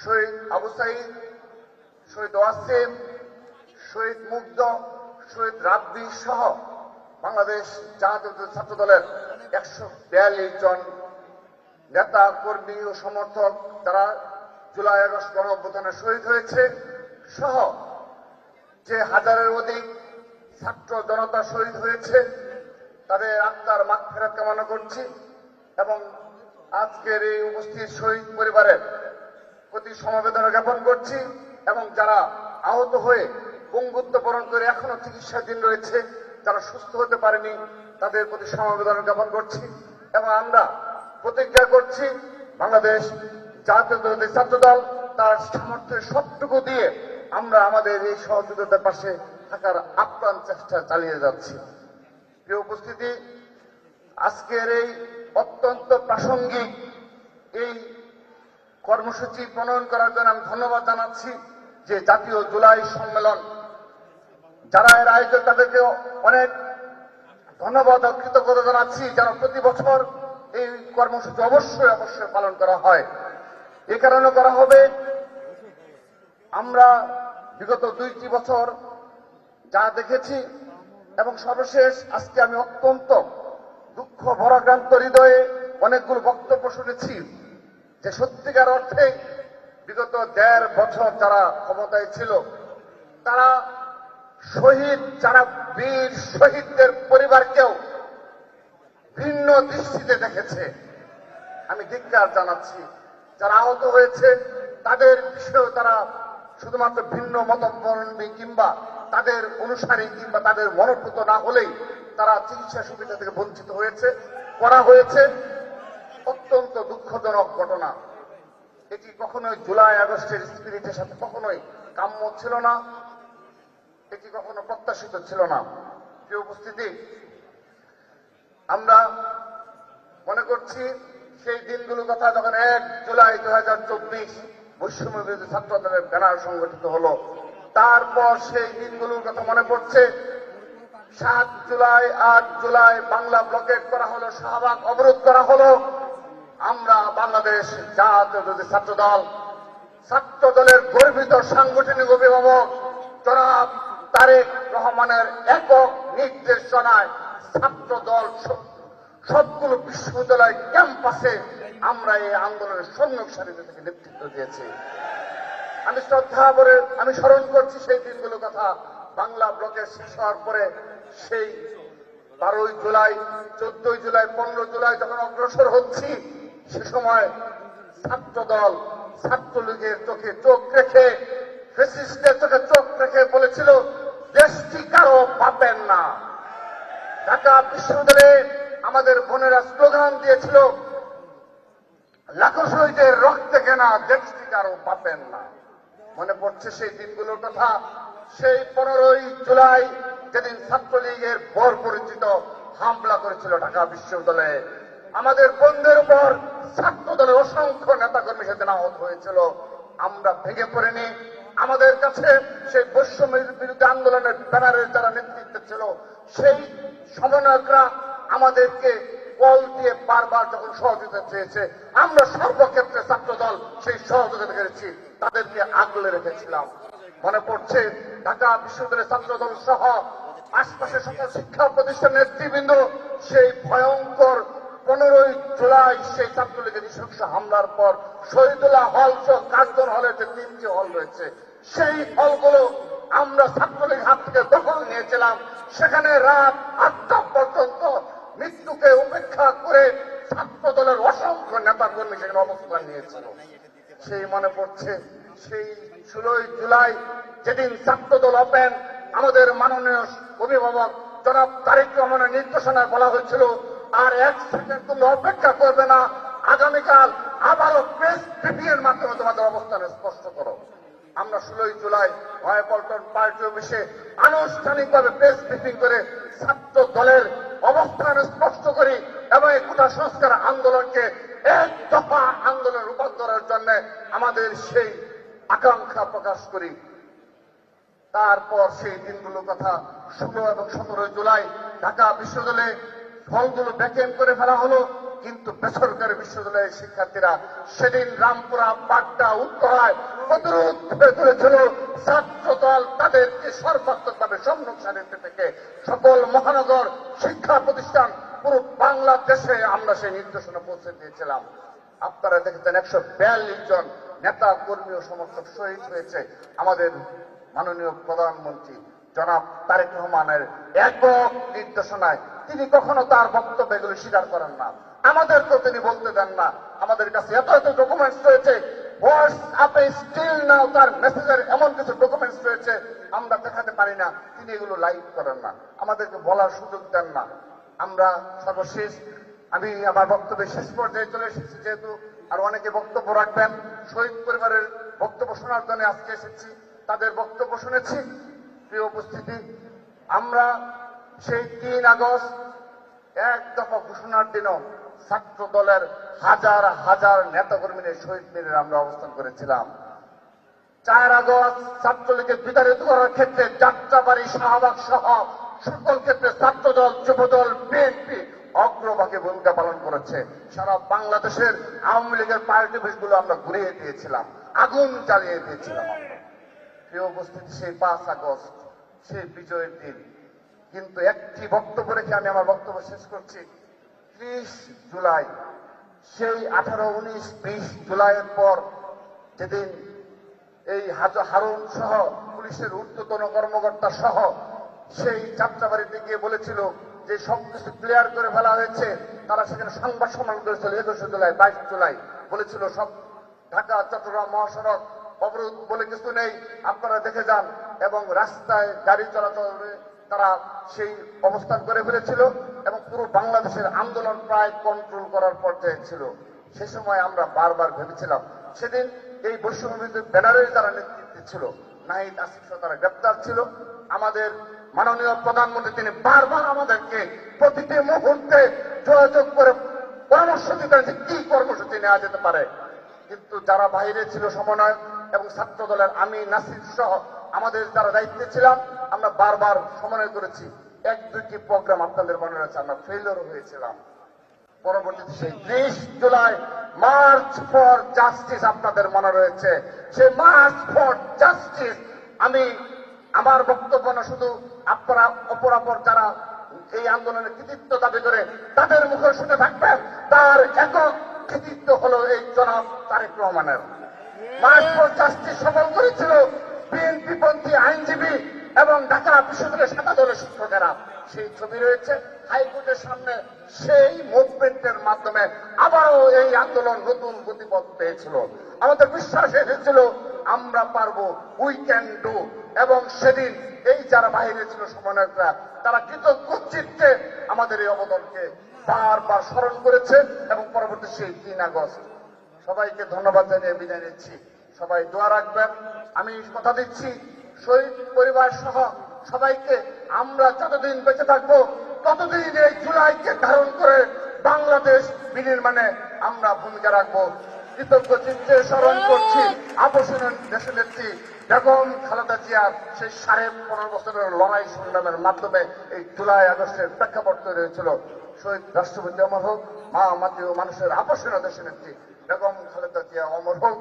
শহীদ আবু সাইদ, শহীদ ওয়াসিম, শহীদ মুগ্ধ, শহীদ রাব্বি সহ বাংলাদেশ জাতীয় ছাত্র দলের 142 জন নেতা কর্মী ও সমর্থক যারা জুলাই আগস্ট গণ অভ্যুত্থানে শহীদ হয়েছে সহ যে হাজারের অধিক ছাত্র জনতা শহীদ হয়েছে তাদের আত্মার মাগফিরাত কামনা করছি এবং আজকের এই উপস্থিত শহীদ পরিবারের প্রতি সমবেদনা জ্ঞাপন করছি এবং যারা আহত হয়ে পঙ্গুত্ব বরণ করে এখনো চিকিৎসাধীন রয়েছে, যারা সুস্থ হতে পারেনি তাদের প্রতি সমবেদনা জ্ঞাপন করছি এবং আমরা প্রতিজ্ঞা করছি বাংলাদেশ জাতীয়তাবাদী ছাত্র দল তার সামর্থ্যের সবটুকু দিয়ে আমরা আমাদের এই সহযোগিতার পাশে থাকার আপ্রাণ চেষ্টা চালিয়ে যাচ্ছি। প্রিয় উপস্থিতি, আজকের এই অত্যন্ত প্রাসঙ্গিক এই কর্মসূচি প্রণয়ন করার জন্য আমি ধন্যবাদ জানাচ্ছি যে জাতীয় জুলাই সম্মেলন যারা এর আয়োজক তাদেরকে অনেক ধন্যবাদ ও কৃতজ্ঞতা জানাচ্ছি যারা প্রতি বছর এই কর্মসূচি অবশ্যই পালন করা হয়। এ কারণে করা হবে, আমরা বিগত 2টি বছর যা দেখেছি এবং সর্বশেষ আজকে আমি অত্যন্ত দুঃখ ভরাক্রান্ত হৃদয়ে অনেকগুলো বক্তব্য শুনেছি যে সত্যিকার অর্থে বিগত 1.5 বছর যারা ক্ষমতায় ছিল তারা শহীদ যারা বীর শহীদদের পরিবারকেও ভিন্ন দৃষ্টিতে দেখেছে। আমি ধিক্কার জানাচ্ছি। যারা আহত হয়েছে তাদের বিষয়েও তারা শুধুমাত্র ভিন্ন মতাবলম্বী কিংবা তাদের অনুসারী কিংবা তাদের মনোভূত না হলেই তারা চিকিৎসা সুবিধা থেকে বঞ্চিত করা হয়েছে। অত্যন্ত দুঃখজনক ঘটনা। এটি কখনোই জুলাই আগস্টের স্পিরিটের সাথে কখনোই কাম্য ছিল না, এটি কখনো প্রত্যাশিত ছিল না। প্রিয় উপস্থিতি, আমরা মনে করছি সেই দিনগুলোর কথা যখন 1 জুলাই 2024 বৈষম্য বিরোধী ছাত্র দলের ব্যানার সংগঠিত হলো, তারপর সেই দিনগুলোর কথা মনে পড়ছে। 7 জুলাই 8 জুলাই বাংলা ব্লকেট করা হলো, শাহবাগ অবরোধ করা হলো। আমরা বাংলাদেশ জাতীয়তাবাদী ছাত্র দলের গর্বিত সাংগঠনিক অভিভাবক জনাব তারেক রহমানের একক নির্দেশনায় ছাত্র দল সবগুলো বিশ্ববিদ্যালয় ক্যাম্পাসে আমরা এই আন্দোলনের সম্মুখ সারিতে থেকে নেতৃত্ব দিয়েছি। আমি শ্রদ্ধা করে আমি স্মরণ করছি সেই দিনগুলোর কথা। বাংলা ব্লকের শেষ হওয়ার পরে সেই 12 জুলাই 14 জুলাই 15 জুলাই যখন অগ্রসর হচ্ছি, সে সময় ছাত্র দল ছাত্রলীগের চোখে চোখ রেখে, ফ্যাসিস্টদের চোখে চোখ রেখে বলেছিল দেশটি কারো বাপের না। ঢাকা বিশ্ববিদ্যালয়ে আমাদের বোনেরা স্লোগান দিয়েছিল লাখো শহীদের রক্তে কেনা দেশটি কারো বাপের না। মনে পড়ছে সেই দিনগুলোর কথা। সেই 15 জুলাই যেদিন ছাত্রলীগের বর্বরচিত হামলা করেছিল ঢাকা বিশ্ববিদ্যালয়ে, আমাদের বন্ধের উপর ছাত্র দলের অসংখ্য নেতাকর্মী সেদিন আহত হয়েছিল। আমরা ভেঙে পড়েনি। আমাদের কাছে সেই বৈষম্য বিরোধী আন্দোলনের ব্যানারের যারা নেতৃত্বে ছিল সেই সমন্বয়করা আমাদেরকে কল দিয়ে বারবার যখন সহযোগিতা চেয়েছে, আমরা সর্বক্ষেত্রে ছাত্র দল সেই সহযোগিতা করেছি, তাদেরকে আগলে রেখেছিলাম। মনে পড়ছে ঢাকা বিশ্ববিদ্যালয়ের ছাত্র দল সহ আশপাশের সকল শিক্ষা প্রতিষ্ঠানের নেতৃবৃন্দ সেই ভয়ঙ্কর 15 জুলাই সেই ছাত্রলীগের নৃশংস হামলার পর শহীদুল্লাহ হল সহ কার্জন হলের যে 3টি হল রয়েছে সেই হলগুলো আমরা ছাত্রলীগ হাত থেকে দখল নিয়েছিলাম। সেখানে রাত 8টা পর্যন্ত মৃত্যুকে উপেক্ষা করে ছাত্র দলের অসংখ্য নেতাকর্মী সেখানে অবস্থান নিয়েছিল। সেই মনে পড়ছে সেই 16 জুলাই যেদিন ছাত্র দল ওপেন, আমাদের মাননীয় অভিভাবক জনাব তারেক রহমানের নির্দেশনায় বলা হয়েছিল আর 1 সেকেন্ড তুমি অপেক্ষা করবে না, আগামীকাল আবারও প্রেস ব্রিফিং এর মাধ্যমে তোমাদের অবস্থান স্পষ্ট করো। আমরা 16 জুলাই নয়াপল্টন পার্টি অফিসে আনুষ্ঠানিকভাবে প্রেস ব্রিফিং করে ছাত্র দলের অবস্থান স্পষ্ট করি এবং এই কোটা সংস্কার আন্দোলনকে 1 দফা আন্দোলনে রূপান্তরের জন্য আমাদের সেই আকাঙ্ক্ষা প্রকাশ করি। তারপর সেই দিনগুলোর কথা 16 এবং 17 জুলাই ঢাকা বিশ্ববিদ্যালয়ে হলগুলো ব্যাকেন্ড করে ফেলা হলো। কিন্তু বেসরকারি বিশ্ববিদ্যালয়ের শিক্ষার্থীরা সেদিন রামপুরা, বাড্ডা, উত্তরায় প্রতিরোধ গড়ে তুলেছিল। ছাত্রদল তাদেরকে সর্বাত্মকভাবে সম্মুখ সারিতে থেকে সকল মহানগর শিক্ষা প্রতিষ্ঠান পুরো বাংলাদেশে আমরা সেই নির্দেশনা পৌঁছে দিয়েছিলাম। আপনারা দেখেছেন 142 জন নেতা, কর্মী ও সমর্থক শহীদ হয়েছে আমাদের মাননীয় প্রধানমন্ত্রী জনাব তারেক রহমানের একক নির্দেশনায়। তিনি কখনো তার বক্তব্য এগুলো স্বীকার করেন না, আমাদের তো তিনি বলতে দেন না। আমাদের কাছে এত এত ডকুমেন্টস রয়েছে, হোয়াটসঅ্যাপে স্টিল নাও তার মেসেজের এমন কিছু ডকুমেন্টস রয়েছে আমরা দেখাতে পারি না, তিনি এগুলো লাইভ করেন না, আমাদেরকে বলার সুযোগ দেন না। আমরা সর্বশেষ আমি আমার বক্তব্যের শেষ পর্যায়ে চলে এসেছি, যেহেতু আর অনেকে বক্তব্য রাখবেন। শহীদ পরিবারের বক্তব্য শোনার জন্য আজকে এসেছি, তাদের বক্তব্য শুনেছি। প্রিয় উপস্থিতি, আমরা সেই 3 আগস্ট এক দফা ঘোষণার দিনও ছাত্র দলের হাজার হাজার নেতাকর্মীদের শহীদ মিনারে আমরা অবস্থান করেছিলাম। 4 আগস্ট ছাত্রলীগকে বিতাড়িত করার ক্ষেত্রে যাত্রাবাড়ি, শাহবাগ সহ সকল ক্ষেত্রে ছাত্রদল, যুবদল, বিএনপি অগ্রভাগে ভূমিকা পালন করেছে। সারা বাংলাদেশের আওয়ামী লীগের পার্টি অফিসগুলো আমরা ঘুরিয়ে দিয়েছিলাম, আগুন জ্বালিয়ে দিয়েছিলাম। প্রিয় উপস্থিতি, সেই 5 আগস্ট সেই বিজয়ের দিন, কিন্তু একটি বক্তব্য রেখে আমি আমার বক্তব্য শেষ করছি। 30 জুলাই, সেই 18, 19, 20 জুলাইয়ের পর যেদিন এই হারুন সহ পুলিশের ঊর্ধ্বতন কর্মকর্তা সহ সেই যাত্রাবাড়িতে গিয়ে বলেছিল যে সবকিছু ক্লিয়ার করে ফেলা হয়েছে, তারা সেখানে সংবাদ সম্মেলন করেছিল 21 জুলাই, 22 জুলাই, বলেছিল সব ঢাকা চট্টগ্রাম মহাসড়ক অবরোধ বলে কিছু নেই, আপনারা দেখে যান। এবং রাস্তায় গাড়ি চলাচলে তারা সেই অবস্থান করে ফেলেছিল এবং পুরো বাংলাদেশের আন্দোলন প্রায় কন্ট্রোল করার পর্যায়ে ছিল। সে সময় আমরা বারবার ভেবেছিলাম, সেদিন এই বৈষম্যবিরোধী ব্যানারের যারা নেতৃত্বে ছিল, নাহিদ আসিফ সহ তারা গ্রেপ্তার ছিল। আমাদের মাননীয় প্রধানমন্ত্রী তিনি বারবার আমাদেরকে প্রতিটি মুহূর্তে যোগাযোগ করে পরামর্শ দিতেন যে কি কর্মসূচি নেওয়া যেতে পারে। কিন্তু যারা বাইরে ছিল সমন্বয় এবং ছাত্র দলের আমি, নাসির সহ আমাদের যারা দায়িত্বে ছিলাম, আমরা বারবার সমন্বয় করেছি। 1-2টি প্রোগ্রাম আপনাদের মনে রয়েছে আমরা ফেইলিওর হয়েছিলাম। পরবর্তীতে সেই 30 জুলাই মার্চ ফর জাস্টিস আপনাদের মনে রয়েছে, সেই মার্চ ফর জাস্টিস আমি আমার বক্তব্য না, শুধু আপনারা অপরাপর যারা এই আন্দোলনের কৃতিত্ব দাবি করে তাদের মুখে শুনে থাকবেন, তার একক কৃতিত্ব হলো এই জনাব তারেক রহমানের। মার্চ ফর জাস্টিস সফল করেছিল বিএনপি পন্থী আইনজীবী এবং ঢাকা বিশ্ববিদ্যালয়ের 7 দলের শিক্ষকেরা। সেই ছবি রয়েছে হাইকোর্টের সামনে। সেই মুভমেন্টের মাধ্যমে আবারও এই আন্দোলন নতুন গতিপথ পেয়েছিল। আমাদের বিশ্বাস এসেছিল আমরা পারবো, উই ক্যান ডু। এবং সেদিন এই যারা বাইরে ছিল সমন্বয়করা, তারা কৃতজ্ঞ চিত্তে আমাদের এই অবদানকে বারবার স্মরণ করেছে এবং পরবর্তী সেই 3 আগস্ট। সবাইকে ধন্যবাদ জানিয়ে বিদায় নিচ্ছি। সবাই দোয়া রাখবেন। আমি কথা দিচ্ছি শহীদ পরিবার সহ সবাইকে আমরা যতদিন বেঁচে থাকবো ততদিন এই জুলাইকে ধারণ করে বাংলাদেশ বিনির্মাণে আমরা ভূমিকা রাখবো। কৃতজ্ঞ চিত্তে স্মরণ করছি আপসীন দেশনেত্রী বেগম খালেদা জিয়ার সেই 15.5 বছরের লড়াই সংগ্রামের মাধ্যমে এই জুলাই আগস্টের প্রেক্ষাপট তৈরি হয়েছিল। শহীদ রাষ্ট্রপতি অমর হোক, মা মাটি ও মানুষের আপসীন দেশনেত্রী বেগম খালেদা জিয়া অমর হোক।